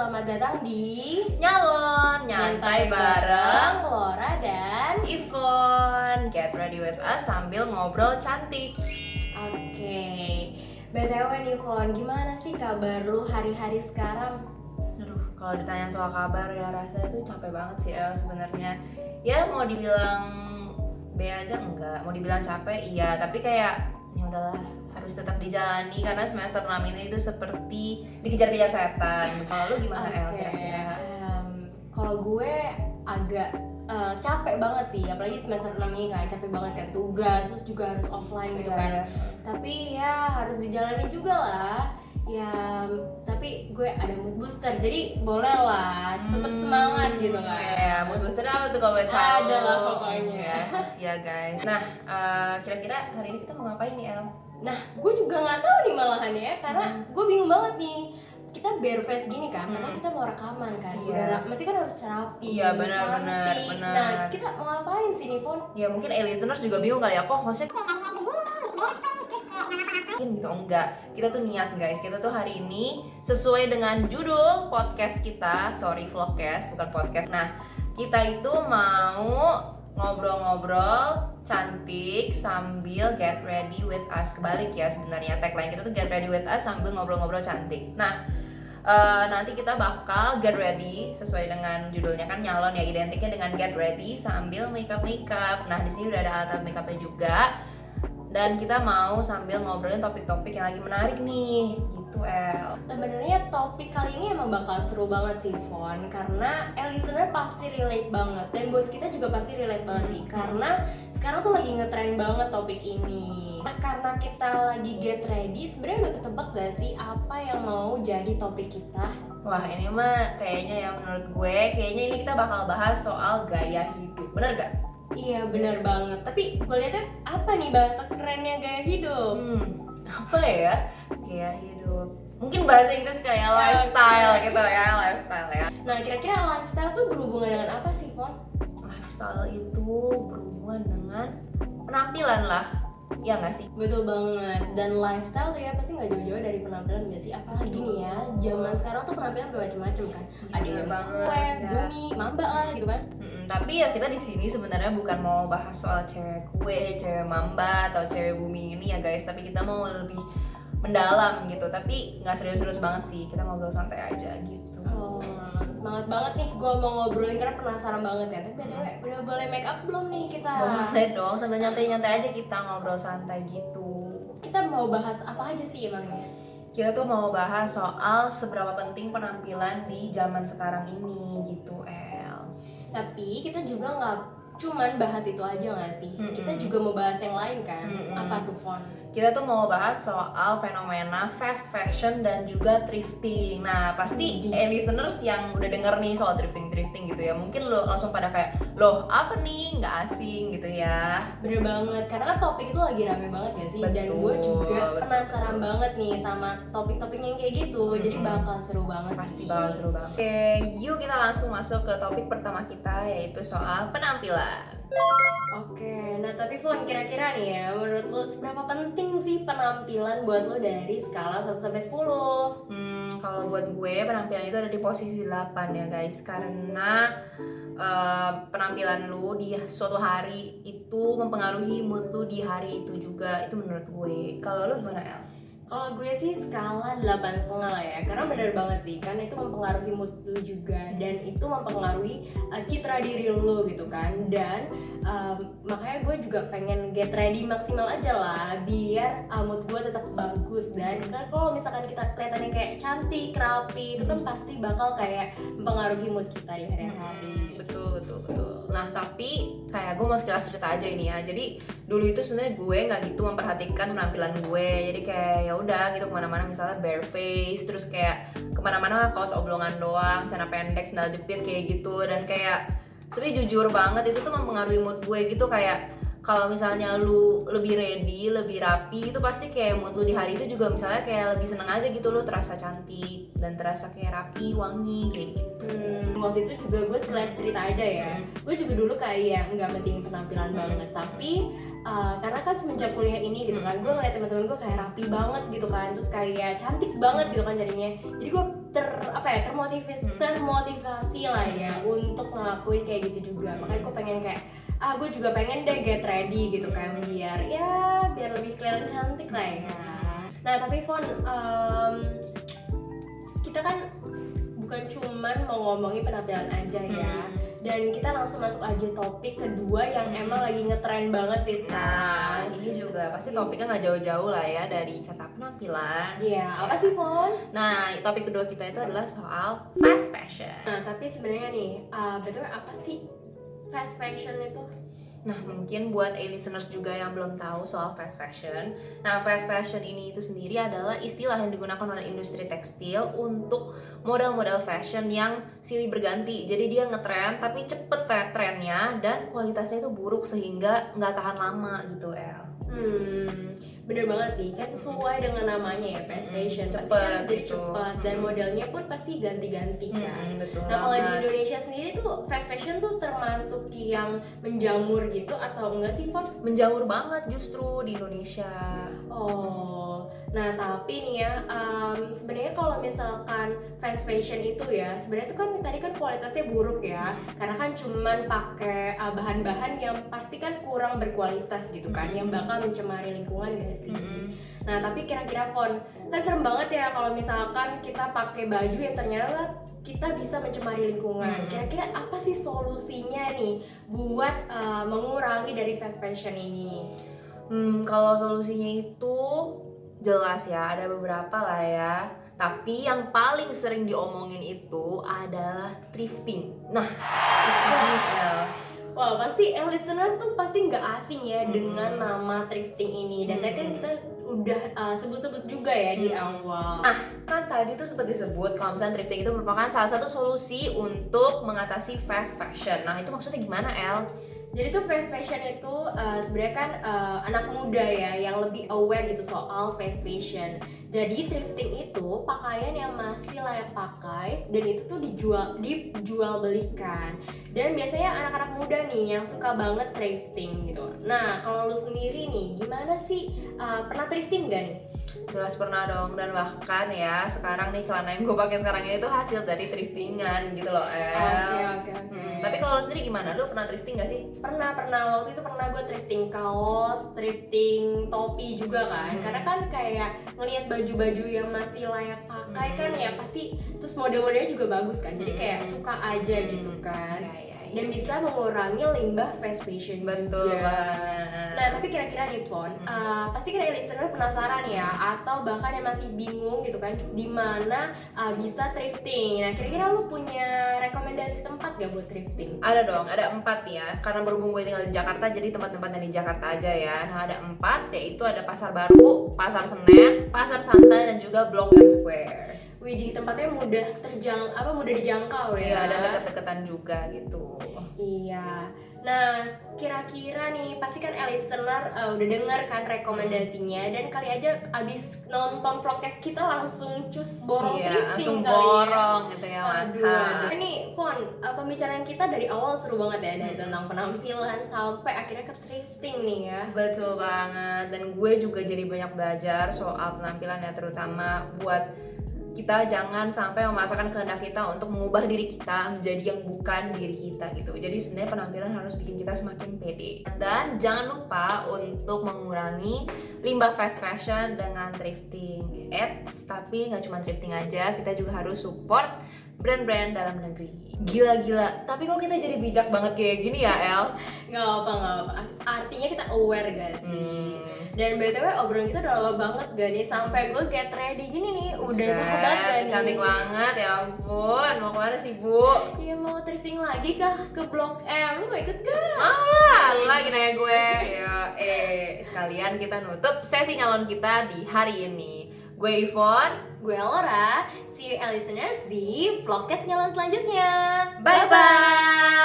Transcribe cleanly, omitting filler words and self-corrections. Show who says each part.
Speaker 1: selamat datang di
Speaker 2: Nyalon, nyantai bareng
Speaker 1: Laura dan
Speaker 2: Ivon. Get ready with us sambil ngobrol cantik.
Speaker 1: Oke, BTW nih Von, gimana sih kabar lu hari-hari sekarang?
Speaker 2: Aduh, kalau ditanya soal kabar ya rasanya tuh capek banget sih El sebenarnya. Ya mau dibilang B aja enggak, mau dibilang capek iya, tapi kayak ya udahlah harus tetap dijalani karena semester 6 ini itu seperti dikejar-kejar setan. Kalau lu gimana El kira-kira?
Speaker 1: Kalau gue agak capek banget sih, apalagi semester 6 ini kan capek banget kan tugas, terus juga harus offline gitu kan. Tapi ya harus dijalani juga lah. Ya, tapi gue ada mood booster, jadi boleh lah, tetap semangat gitu kan.
Speaker 2: Ya, mood booster apa tuh kalau boleh tahu?
Speaker 1: Ada lah pokoknya.
Speaker 2: Ya, makasih ya guys. Nah, kira-kira hari ini kita mau ngapain nih El?
Speaker 1: Nah, gue juga nggak tahu nih malahan ya, karena gue bingung banget nih. Kita bare face gini kan, karena kita mau rekaman kan.
Speaker 2: Iya.
Speaker 1: Masih kan harus rapi,
Speaker 2: Iya, benar.
Speaker 1: cantik. Nah, kita mau ngapain sih nih, Fon?
Speaker 2: Ya mungkin listeners juga bingung kali ya, kok hostnya gitu. Enggak, kita tuh niat guys, kita tuh hari ini sesuai dengan judul podcast kita, vlogcast bukan podcast. Nah, kita itu mau ngobrol-ngobrol cantik sambil get ready with us. Kebalik ya sebenarnya tagline kita tuh get ready with us sambil ngobrol-ngobrol cantik. Nah, nanti kita bakal get ready sesuai dengan judulnya kan nyalon ya, identiknya dengan get ready sambil makeup. Nah, di sini udah ada alat makeupnya juga. Dan kita mau sambil ngobrolin topik-topik yang lagi menarik nih, gitu El.
Speaker 1: Sebenarnya topik kali ini emang bakal seru banget sih, Fon, karena listener pasti relate banget, dan buat kita juga pasti relate banget sih, karena sekarang tuh lagi ngetrend banget topik ini. Nah, karena kita lagi get ready, sebenarnya udah ketebak gak sih apa yang mau jadi topik kita?
Speaker 2: Wah, ini mah kayaknya ya menurut gue, kayaknya ini kita bakal bahas soal gaya hidup, bener gak?
Speaker 1: Iya benar banget, tapi gue liatnya apa nih bahasa kerennya gaya hidup?
Speaker 2: Apa ya? Gaya hidup, mungkin bahasa Inggris kayak lifestyle gitu ya, lifestyle ya.
Speaker 1: Nah, kira-kira lifestyle tuh berhubungan dengan apa sih, Fon?
Speaker 2: Lifestyle itu berhubungan dengan penampilan lah, ya nggak sih?
Speaker 1: Betul banget, dan lifestyle tuh ya pasti nggak jauh-jauh dari penampilan nggak sih? Apalagi nih ya, zaman sekarang tuh penampilan bermacam-macam kan. Ada yang kue, bumi, mamba lah gitu kan.
Speaker 2: Tapi ya kita di sini sebenarnya bukan mau bahas soal cewek kue, cewek mamba atau cewek bumi ini ya guys, tapi kita mau lebih mendalam gitu. Tapi nggak serius-serius banget sih, kita ngobrol santai aja gitu.
Speaker 1: Oh, semangat banget nih gue mau ngobrolin karena penasaran banget ya. Tapi BTW udah boleh make up belum nih kita?
Speaker 2: Boleh dong, sambil nyantai-nyantai aja kita ngobrol santai gitu.
Speaker 1: Kita mau bahas apa aja sih emangnya?
Speaker 2: Kita tuh mau bahas soal seberapa penting penampilan di zaman sekarang ini gitu El.
Speaker 1: Tapi kita juga nggak cuman bahas itu aja nggak sih? Kita juga mau bahas yang lain kan? Apa tuh, Fon?
Speaker 2: Kita tuh mau bahas soal fenomena fast fashion dan juga thrifting. Nah, pasti listeners yang udah denger nih soal thrifting gitu ya, mungkin lo langsung pada kayak, loh apa nih, nggak asing gitu ya.
Speaker 1: Bener banget, karena kan topik itu lagi rame banget gak sih?
Speaker 2: Betul,
Speaker 1: dan gue juga penasaran
Speaker 2: betul.
Speaker 1: banget nih sama topik-topik yang kayak gitu. Jadi bakal seru banget
Speaker 2: Pasti
Speaker 1: sih.
Speaker 2: bakal seru banget. Oke, yuk kita langsung masuk ke topik pertama kita, yaitu soal penampilan.
Speaker 1: Oke, nah tapi Fon, kira-kira nih ya, menurut lo seberapa penting sih penampilan buat lo dari skala 1 sampai 10?
Speaker 2: Kalau buat gue penampilan itu ada di posisi 8 ya guys, karena penampilan lu di suatu hari itu mempengaruhi mood lu di hari itu juga, itu menurut gue. Kalau lu gimana El?
Speaker 1: Kalau gue sih skala 8,5 lah ya, karena bener banget sih, kan itu mempengaruhi mood lu juga, dan itu mempengaruhi citra diri lu gitu kan. Dan makanya gue juga pengen get ready maksimal aja lah, biar mood gue tetap bagus. Dan kan kalau misalkan kita kelihatannya kayak cantik, rapi, itu kan pasti bakal kayak mempengaruhi mood kita di hari-hari.
Speaker 2: Betul. Nah, tapi kayak gue mau sekilas cerita aja ini ya. Jadi dulu itu sebenarnya gue nggak gitu memperhatikan penampilan gue. Jadi kayak ya udah gitu kemana-mana, misalnya bare face, terus kayak kemana-mana kaos oblongan doang, celana pendek, sandal jepit kayak gitu. Dan kayak sebenarnya jujur banget itu tuh mempengaruhi mood gue gitu. Kayak kalau misalnya lu lebih ready, lebih rapi, itu pasti kayak mood lu di hari itu juga misalnya kayak lebih seneng aja gitu, lu terasa cantik dan terasa kayak rapi, wangi kayak gitu.
Speaker 1: Waktu itu juga gue sekelas cerita aja ya, gue juga dulu kayak nggak penting penampilan banget, tapi karena kan semenjak kuliah ini gitu kan, gue ngeliat teman-teman gue kayak rapi banget gitu kan, terus kayak cantik banget gitu kan jadinya, jadi gue termotivasi lah ya untuk ngelakuin kayak gitu juga. Makanya gue pengen kayak gue juga pengen deh get ready gitu kan, biar lebih kelihatan cantik lah ya. Nah tapi Fon, kita kan bukan cuman mau ngomongin penampilan aja ya, dan kita langsung masuk aja topik kedua yang emang lagi ngetren banget sih sekarang.
Speaker 2: Nah, ini juga pasti topiknya nggak jauh-jauh lah ya dari kata penampilan.
Speaker 1: Iya, apa sih Fon?
Speaker 2: Nah, topik kedua kita itu adalah soal fast fashion.
Speaker 1: Nah, tapi sebenarnya nih, betul apa sih fast fashion itu?
Speaker 2: Nah, mungkin buat listeners juga yang belum tahu soal fast fashion. Nah, fast fashion ini itu sendiri adalah istilah yang digunakan oleh industri tekstil untuk model-model fashion yang silih berganti. Jadi dia ngetren tapi cepet trennya dan kualitasnya itu buruk sehingga nggak tahan lama gitu, El.
Speaker 1: Bener banget sih, kan sesuai dengan namanya ya, fast fashion. Pasti kan jadi cepat dan modelnya pun pasti ganti-ganti kan.
Speaker 2: Betul.
Speaker 1: Nah kalau di Indonesia sendiri tuh fast fashion tuh termasuk yang menjamur gitu atau enggak sih, Fon?
Speaker 2: Menjamur banget justru di Indonesia.
Speaker 1: Oh, nah tapi nih ya, sebenarnya kalau misalkan fast fashion itu ya, sebenarnya itu kan tadi kan kualitasnya buruk ya, karena kan cuman pakai bahan-bahan yang pasti kan kurang berkualitas gitu kan, yang bakal mencemari lingkungan gak sih? Nah tapi kira-kira Fon, kan serem banget ya kalau misalkan kita pakai baju yang ternyata kita bisa mencemari lingkungan. Kira-kira apa sih solusinya nih buat mengurangi dari fast fashion ini?
Speaker 2: Kalau solusinya itu jelas ya, ada beberapa lah ya. Tapi yang paling sering diomongin itu adalah thrifting. Nah,
Speaker 1: wah pasti listeners tuh pasti nggak asing ya dengan nama thrifting ini. Dan tadi kan kita udah sebut-sebut juga ya di awal.
Speaker 2: Kan tadi tuh sempat disebut kalau misalnya thrifting itu merupakan salah satu solusi untuk mengatasi fast fashion. Nah, itu maksudnya gimana, El?
Speaker 1: Jadi tuh fast fashion itu sebenarnya kan anak muda ya yang lebih aware gitu soal fast fashion. Jadi thrifting itu pakaian yang masih layak pakai dan itu tuh dijual belikan. Dan biasanya anak-anak muda nih yang suka banget thrifting gitu. Nah kalau lu sendiri nih gimana sih, pernah thrifting gak nih?
Speaker 2: Jelas pernah dong, dan bahkan ya sekarang nih celana yang gue pakai sekarang ini tuh hasil dari thriftingan gitu loh, El.
Speaker 1: Oke.
Speaker 2: Tapi kalau lo sendiri gimana? Lo pernah thrifting gak sih?
Speaker 1: Pernah, waktu itu pernah gue thrifting kaos, thrifting topi juga kan. Karena kan kayak ngelihat baju-baju yang masih layak pakai kan ya pasti, terus model-modelnya juga bagus kan. Jadi kayak suka aja gitu kan. Dan bisa mengurangi limbah fast fashion.
Speaker 2: Betul
Speaker 1: juga.
Speaker 2: banget.
Speaker 1: Nah tapi kira-kira nih Fon, pasti kan listener penasaran ya, atau bahkan yang masih bingung gitu kan, di mana bisa thrifting. Nah kira-kira lu punya rekomendasi tempat gak buat thrifting?
Speaker 2: Ada dong, ada 4 ya. Karena berhubung gue tinggal di Jakarta, jadi tempat-tempatnya di Jakarta aja ya. Nah ada 4, yaitu ada Pasar Baru, Pasar Senen, Pasar Santai, dan juga Blok M Square.
Speaker 1: Widih, tempatnya mudah dijangkau ya.
Speaker 2: Iya, ada deket-deketan juga gitu.
Speaker 1: Iya. Nah, kira-kira nih pasti kan listener udah denger kan rekomendasinya, dan kali aja abis nonton vlogcast kita langsung cus borong thrifting
Speaker 2: langsung
Speaker 1: kali
Speaker 2: borong
Speaker 1: ya.
Speaker 2: gitu ya,
Speaker 1: Aduh. Ini Fon, pembicaraan kita dari awal seru banget ya, dari tentang penampilan sampai akhirnya ke thrifting nih ya.
Speaker 2: Betul banget, dan gue juga jadi banyak belajar soal penampilan ya, terutama buat kita jangan sampai memaksakan kehendak kita untuk mengubah diri kita menjadi yang bukan diri kita gitu. Jadi sebenarnya penampilan harus bikin kita semakin pede. Dan jangan lupa untuk mengurangi limbah fast fashion dengan thrifting. Tapi nggak cuma thrifting aja, kita juga harus support brand-brand dalam negeri. Gila. Tapi kok kita jadi bijak banget kayak gini ya, El?
Speaker 1: Gak apa-apa. Artinya kita aware gak sih? Dan BTW obrolan kita udah lama banget gak nih? Sampai gue get ready gini nih, udah cakep banget gak nih?
Speaker 2: Cantik banget, ya ampun. Mau kemana sih, Bu?
Speaker 1: Iya, mau thrifting lagi kah ke Blok M? Lu mau ikut gak?
Speaker 2: Lagi nanya gue. Ya, sekalian kita nutup sesi nyalon kita di hari ini. Gue Yvonne,
Speaker 1: gue Laura. See you listeners di vlogcast nyalon selanjutnya.
Speaker 2: Bye-bye.